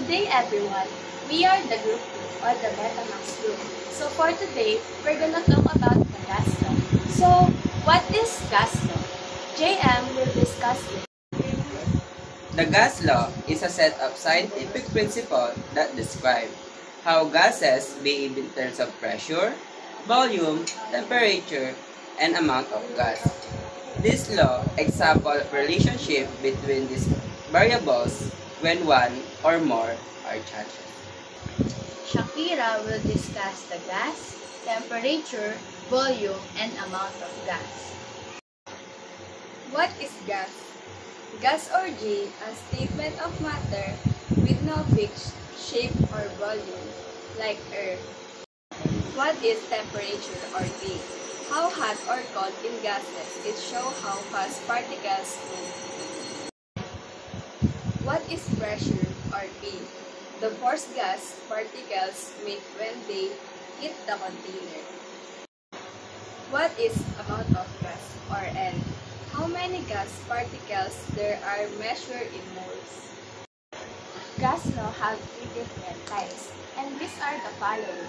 Good day everyone! We are the Group 2 or the Metamax Group. So for today, we're gonna talk about the gas law. So what is gas law? JM will discuss it. The gas law is a set of scientific principles that describe how gases behave in terms of pressure, volume, temperature, and amount of gas. This law example relationship between these variables when one or more are changed. Shakira will discuss the gas, temperature, volume, and amount of gas. What is gas? Gas or G, a statement of matter with no fixed shape or volume, like air. What is temperature or T? How hot or cold in gases, it shows how fast particles move. What is pressure or P? The force gas particles make when they hit the container. What is amount of gas or N? How many gas particles there are measured in moles? Gas law have three different types, and these are the following.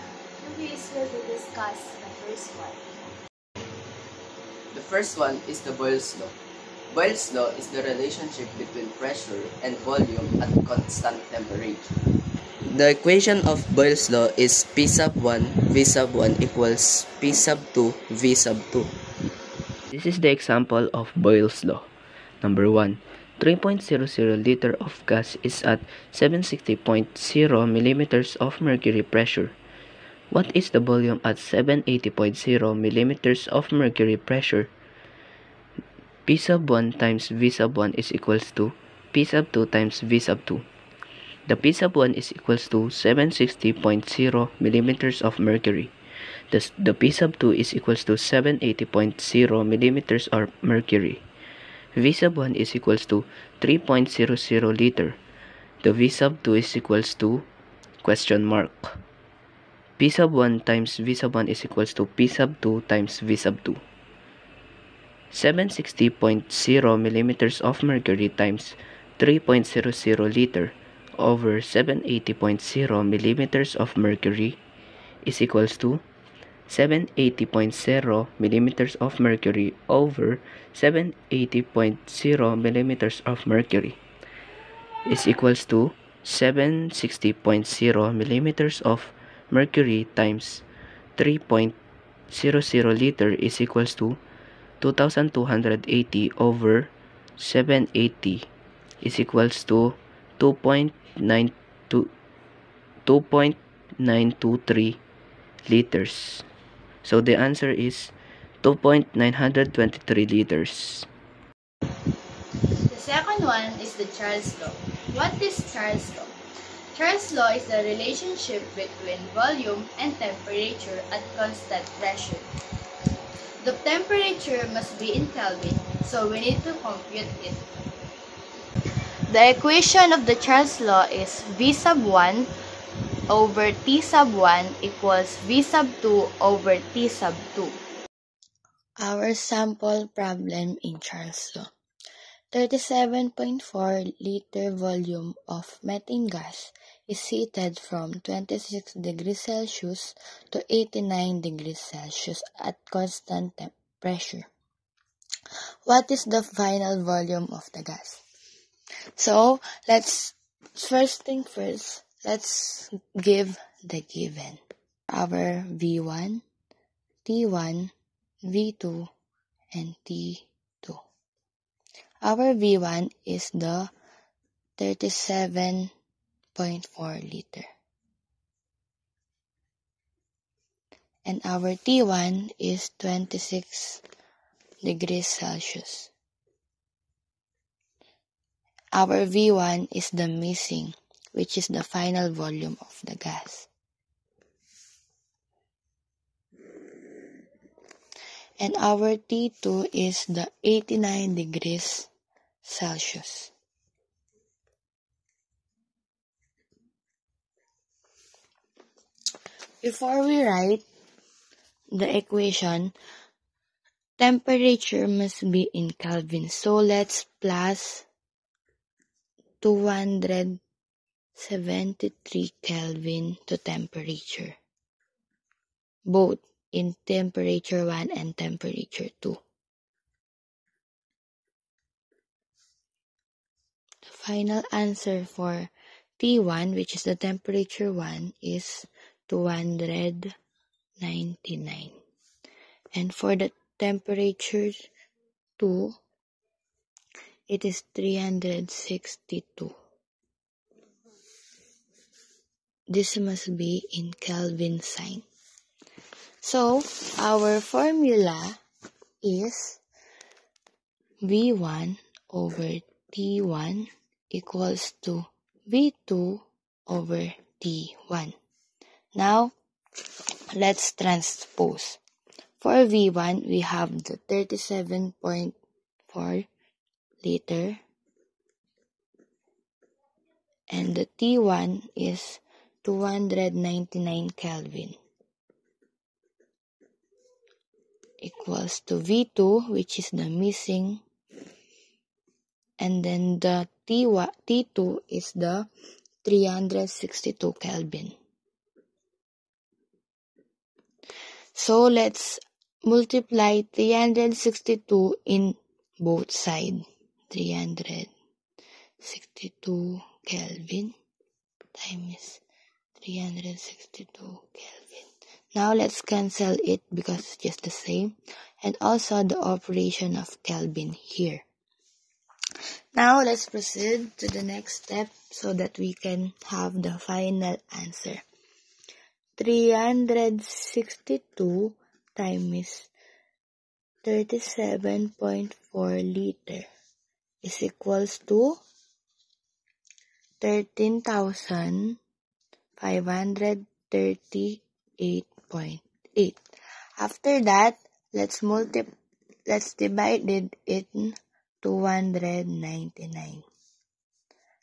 Luis will discuss the first one. The first one is the Boyle's law. Boyle's law is the relationship between pressure and volume at constant temperature. The equation of Boyle's law is P sub 1 V sub 1 equals P sub 2 V sub 2. This is the example of Boyle's law. Number 1. 3.00 liter of gas is at 760.0 millimeters of mercury pressure. What is the volume at 780.0 millimeters of mercury pressure? P sub 1 times V sub 1 is equals to P sub 2 times V sub 2. The P sub 1 is equals to 760.0 millimeters of mercury. The P sub 2 is equals to 780.0 millimeters of mercury. V sub 1 is equals to 3.00 liter. The V sub 2 is equals to question mark. P sub 1 times V sub 1 is equals to P sub 2 times V sub 2. 760.0 millimeters of mercury times 3.00 liter over 780.0 millimeters of mercury is equals to 780.0 millimeters of mercury over 780.0 millimeters of mercury is equals to 760.0 millimeters of mercury times 3.00 liter is equals to 2280 over 780 is equals to 2.923 liters. So the answer is 2.923 liters. The second one is the Charles law. What is Charles law? Charles law is the relationship between volume and temperature at constant pressure. The temperature must be in Kelvin, so we need to compute it. The equation of the Charles law is V sub 1 over T sub 1 equals V sub 2 over T sub 2. Our sample problem in Charles law. 37.4 liter volume of methane gas is heated from 26 degrees Celsius to 89 degrees Celsius at constant pressure. What is the final volume of the gas? So, let's give the given. Our V1, T1, V2, and T2. Our V1 is the 37.4 liter. And our T1 is 26 degrees Celsius. Our V1 is the missing, which is the final volume of the gas. And our T2 is the 89 degrees Celsius. Before we write the equation, temperature must be in Kelvin. So let's plus 270 73 Kelvin to temperature, both in temperature 1 and temperature 2. The final answer for T1, which is the temperature 1, is 299. And for the temperature 2, it is 362. This must be in Kelvin sign. So, our formula is V1 over T1 equals to V2 over T1. Now, let's transpose. For V1, we have the 37.4 liter, and the T1 is 299 Kelvin equals to V2, which is the missing, and then the T2 is the 362 Kelvin. So let's multiply 362 in both sides. 362 Kelvin times 362 Kelvin. Now let's cancel it because it's just the same, and also the operation of Kelvin here. Now let's proceed to the next step so that we can have the final answer. 362 times 37.4 liter is equals to 13,538.8. After that, let's divide it in 299.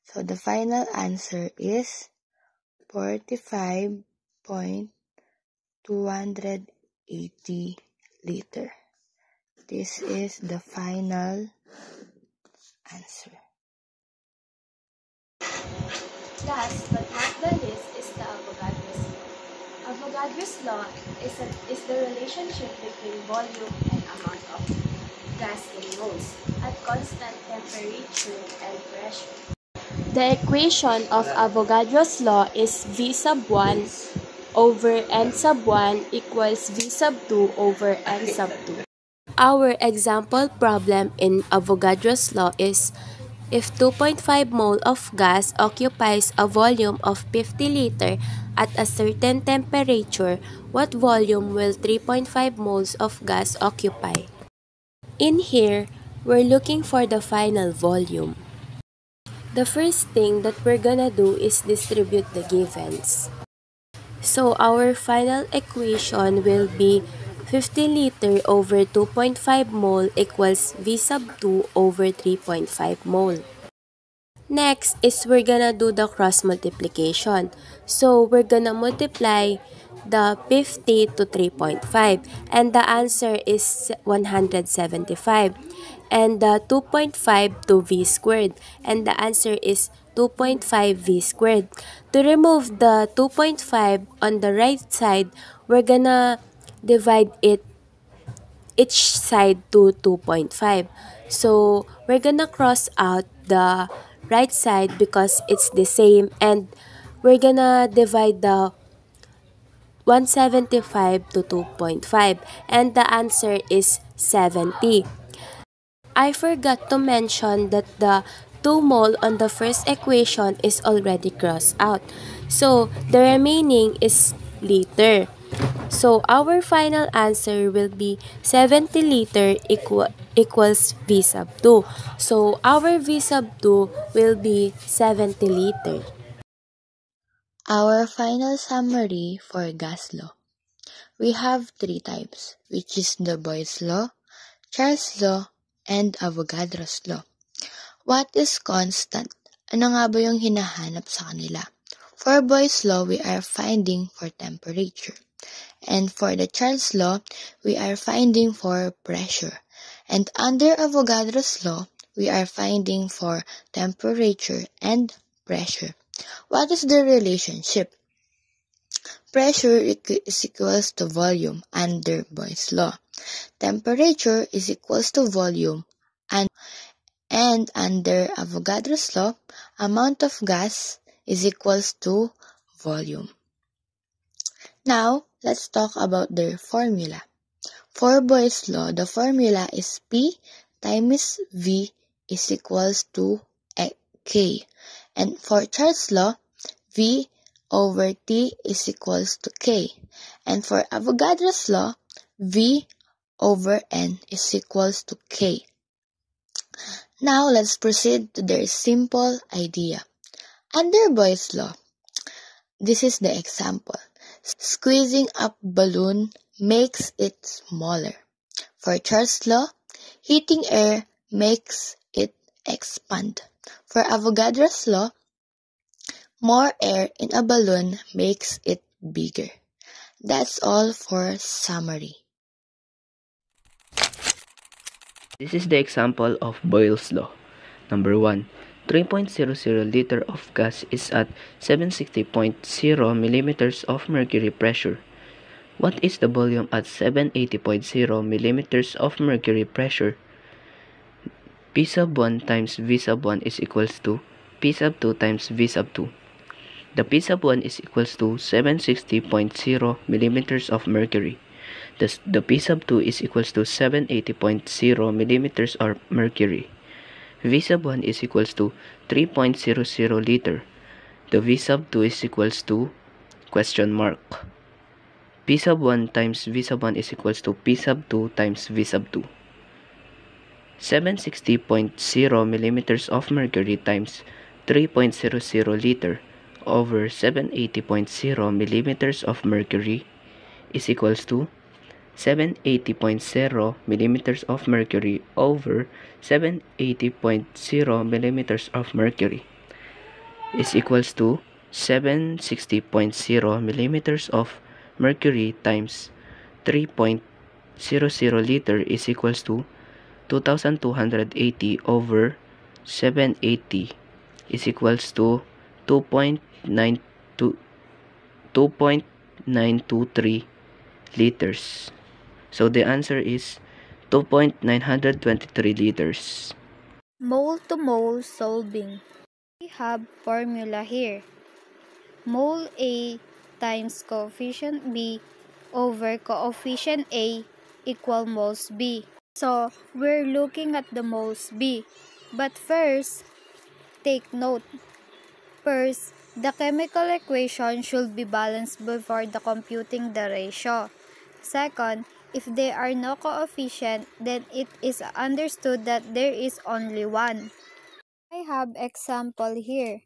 So the final answer is 45.280 liter. This is the final answer. Last but not the least is the Avogadro's law. Avogadro's law is the relationship between volume and amount of gas in moles at constant temperature and pressure. The equation of Avogadro's law is V sub 1 over N sub 1 equals V sub 2 over N sub 2. Our example problem in Avogadro's law is if 2.5 mole of gas occupies a volume of 50 liter at a certain temperature, what volume will 3.5 moles of gas occupy? In here, we're looking for the final volume. The first thing that we're gonna do is distribute the givens. So our final equation will be 50 liter over 2.5 mole equals V sub 2 over 3.5 mole. Next is we're gonna do the cross multiplication. So we're gonna multiply the 50 to 3.5 and the answer is 175. And the 2.5 to V squared and the answer is 2.5 V squared. To remove the 2.5 on the right side, we're gonna divide it each side to 2.5. So we're gonna cross out the right side because it's the same, and we're gonna divide the 175 to 2.5 and the answer is 70. I forgot to mention that the 2 mole on the first equation is already crossed out. So the remaining is liter. So our final answer will be 70 liter equals V sub 2. So our V sub 2 will be 70 liter. Our final summary for gas law. We have 3 types, which is the Boyle's law, Charles' law, and Avogadro's law. What is constant? Ano nga ba yung hinahanap sa kanila? For Boyle's law, we are finding for temperature. And for the Charles' law, we are finding for pressure. And under Avogadro's law, we are finding for temperature and pressure. What is the relationship? Pressure is equals to volume under Boyle's law. Temperature is equals to volume, and under Avogadro's law, amount of gas is equals to volume. Now, let's talk about their formula. For Boyle's law, the formula is P times V is equals to K. And for Charles' law, V over T is equals to K. And for Avogadro's law, V over N is equals to K. Now, let's proceed to their simple idea. Under Boyle's law, this is the example. Squeezing a balloon makes it smaller. For Charles' law, heating air makes it expand. For Avogadro's law, more air in a balloon makes it bigger. That's all for summary. This is the example of Boyle's law. Number 1. 3.00 liter of gas is at 760.0 millimeters of mercury pressure. What is the volume at 780.0 millimeters of mercury pressure? P sub 1 times V sub 1 is equals to P sub 2 times V sub 2. The P sub 1 is equals to 760.0 millimeters of mercury. The P sub 2 is equals to 780.0 millimeters of mercury. V sub 1 is equals to 3.00 liter. The V sub 2 is equals to question mark. P sub 1 times V sub 1 is equals to P sub 2 times V sub 2. 760.0 millimeters of mercury times 3.00 liter over 780.0 millimeters of mercury is equals to 780.0 millimeters of mercury over 780.0 millimeters of mercury is equals to 760.0 millimeters of mercury times 3.00 liter is equals to 2280 over 780 is equals to 2.923 liters. So the answer is 2.923 liters. Mole to mole solving. We have formula here. Mole A times coefficient B over coefficient A equal moles B. So, we're looking at the moles B. But first, take note. First, the chemical equation should be balanced before the computing the ratio. Second, if there are no coefficient, then it is understood that there is only one. I have example here.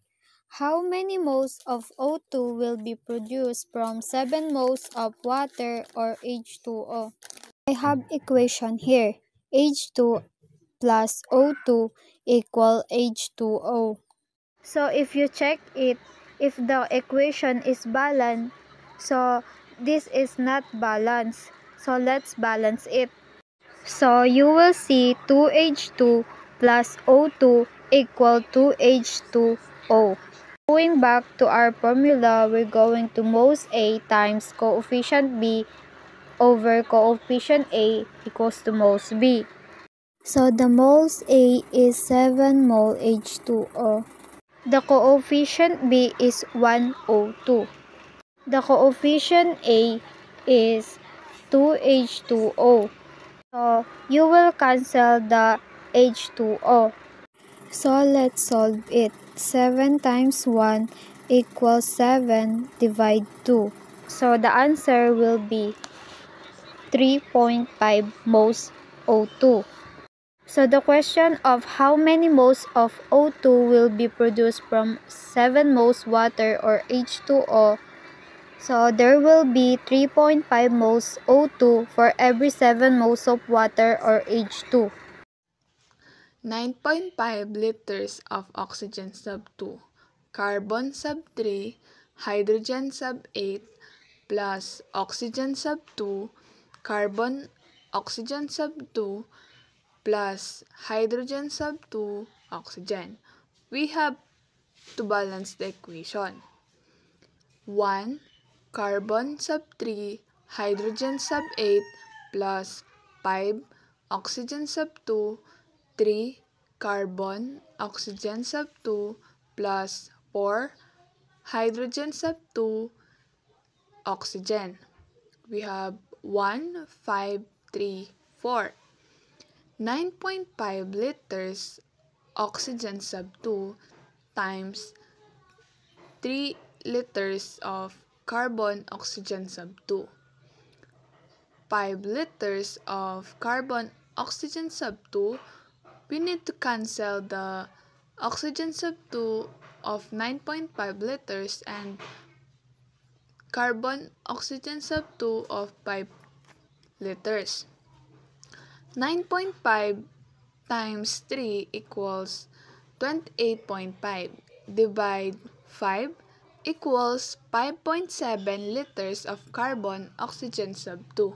How many moles of O2 will be produced from 7 moles of water or H2O? I have equation here. H2 plus O2 equal H2O. So if you check it, if the equation is balanced, so this is not balanced. So let's balance it. So you will see 2H2 plus O2 equal 2H2O. Going back to our formula, we're going to moles A times coefficient B over coefficient A equals to moles B. So the moles A is 7 mole H2O. The coefficient B is 102. The coefficient A is 2H2O. So you will cancel the H2O. So let's solve it. 7 times 1 equals 7 divide 2. So the answer will be 3.5 moles O2. So the question of how many moles of O2 will be produced from 7 moles water or H2O. So there will be 3.5 moles O2 for every 7 moles of water or H2. 9.5 liters of oxygen sub 2, carbon sub 3, hydrogen sub 8, plus oxygen sub 2, carbon oxygen sub 2, plus hydrogen sub 2, oxygen. We have to balance the equation. 1 carbon sub 3 hydrogen sub 8 plus 5 oxygen sub 2, 3 carbon oxygen sub 2 plus 4 hydrogen sub 2 oxygen. We have 1, 5, 3, 4. 9.5 liters oxygen sub 2 times 3 liters of carbon oxygen sub 2. 5 liters of carbon oxygen sub 2, we need to cancel the oxygen sub 2 of 9.5 liters and carbon oxygen sub 2 of 5 liters. 9.5 times 3 equals 28.5. Divide 5 equals 5.7 liters of carbon oxygen sub 2.